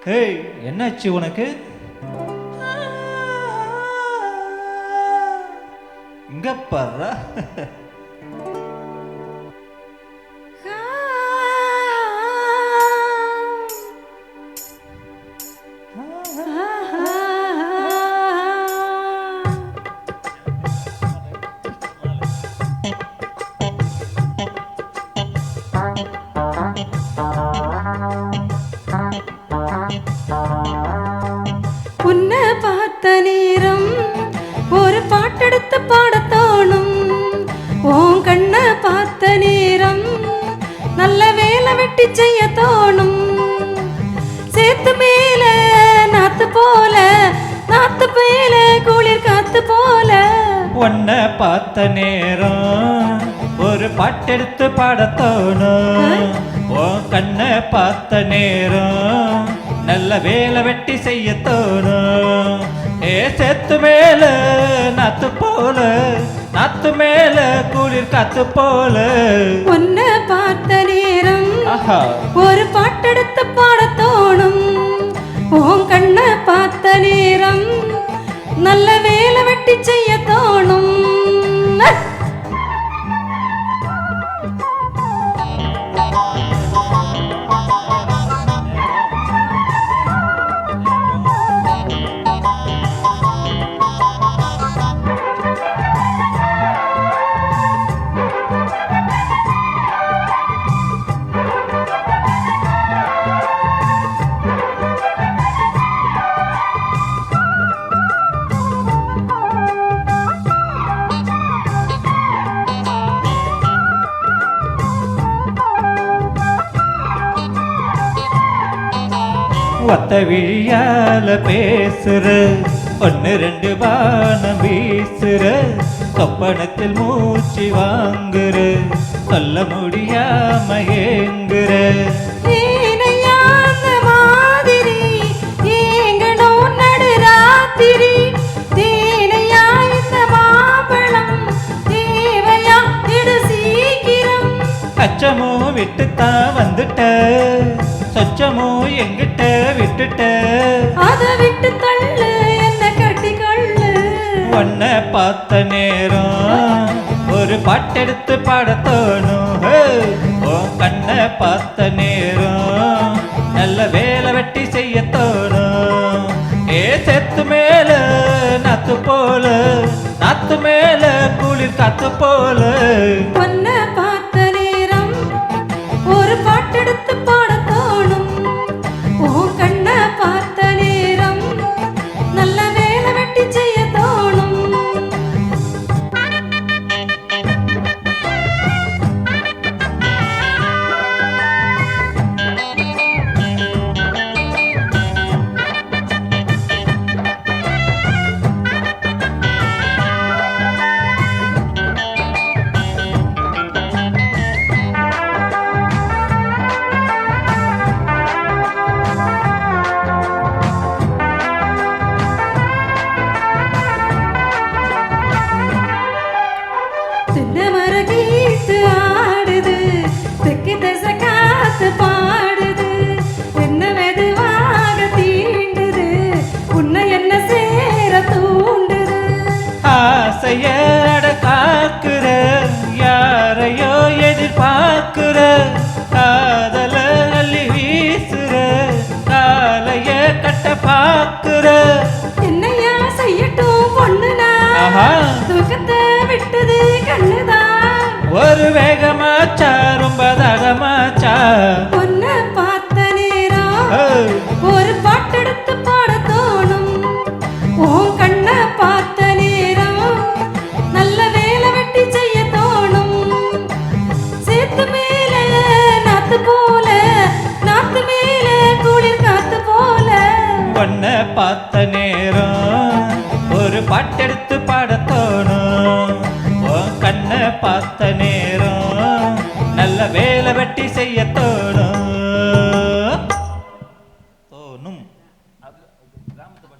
ஏய், என்னாச்சு உனக்கு? இங்க பாரு. உன்னை பார்த்த நேரம் ஒரு பாட்டெடுத்து பாடத் தோணும். உன் கண்ணை பார்த்த நேரம் நல்ல வேலை வெட்டி செய்ய தோணும். சேத்து மேல நாத்து போல, நாத்து மேல குளிர் காத்து போல. உன்னை பார்த்த நேரம் ஒரு பாட்டெடுத்து பாடத் தோணும். உன் கண்ணை பார்த்த நேரம் நல்ல வேலை வெட்டி செய்ய தோணும். ஏ சேத்து மேல நாத்து போல, நாத்து மேல குளிர் காத்து போல. உன்னை பார்த்த நேரம் ஆஹா, ஒரு பாட்டெடுத்து பாடத் தோணும். உன் கண்ணை பார்த்த நேரம் நல்ல வேலை வெட்டி செய்ய தோணும். ஒத்த விழியால பேசுற, ஒன்னு ரெண்டு பானம் வீசுற, சொப்பனத்தில் மூச்சு வாங்குற, சொல்ல முடியாம ஏங்குற. ஏனையா அந்த மாதிரி ஏங்கணும் நடுராத்திரி. தேனையா இந்த மாம்பழம் தேவையா இடு சீக்கிரம். அச்சமோ விட்டுத்தான் வந்துட்ட, சொச்சமோ எங்கிட்ட விட்டுட்ட. அதை விட்டு தள்ளு என்ன கட்டி கொள்ளு. உன்னை பார்த்த நேரம் ஒரு பாட்டெடுத்து பாடத் தோணும். உன் கண்ணை பார்த்த நேரம் நல்ல வேலை வெட்டி செய்ய தோணும். ஏ சேத்து மேல நாத்து போல, நாத்து மேல குளிர் காத்து போல. உன்னை பார்த்த நேரம் ஒரு பாட்டெடுத்து பாடத் தோணும். உன் கண்ணை பார்த்த நேரம் நல்ல வேலை வெட்டி செய்ய தோணும். தென்னைமர கீத்து ஆடுது, தெற்கு திசை காத்து பாடுது. என்ன மெதுவாக தீண்டுது, உன்னை என்ன சேர தூண்டுது. ஆசையட காக்குற, யாரையோ எதிர்பார்க்குற, காதல அள்ளி வீசுற, காலைய கட்ட பாக்குற. என்னையா செய்யட்டும் பொண்ணுனா, ஆஹா, தூக்கத்தை விட்டது கண்ணுதான். ஒரு வேகமாச்சா ரொம்ப தகமாச்சா. உன்னை பார்த்த நேரம் ஏய், ஒரு பாட்டெடுத்து பாடத் தோணும். உன் கண்ணை பார்த்த நேரம் நல்ல வேலை வெட்டி செய்ய தோணும். சேத்து மேல நாத்து போல, நாத்து மேல குளிர் காத்து போல. உன்னை பார்த்த நேரம் ஒரு பாட்டெடுத்து பாடத் தோணும். உன் கண்ணை பார்த்த நேரம் நல்ல வேலை வெட்டி செய்ய தோணும்.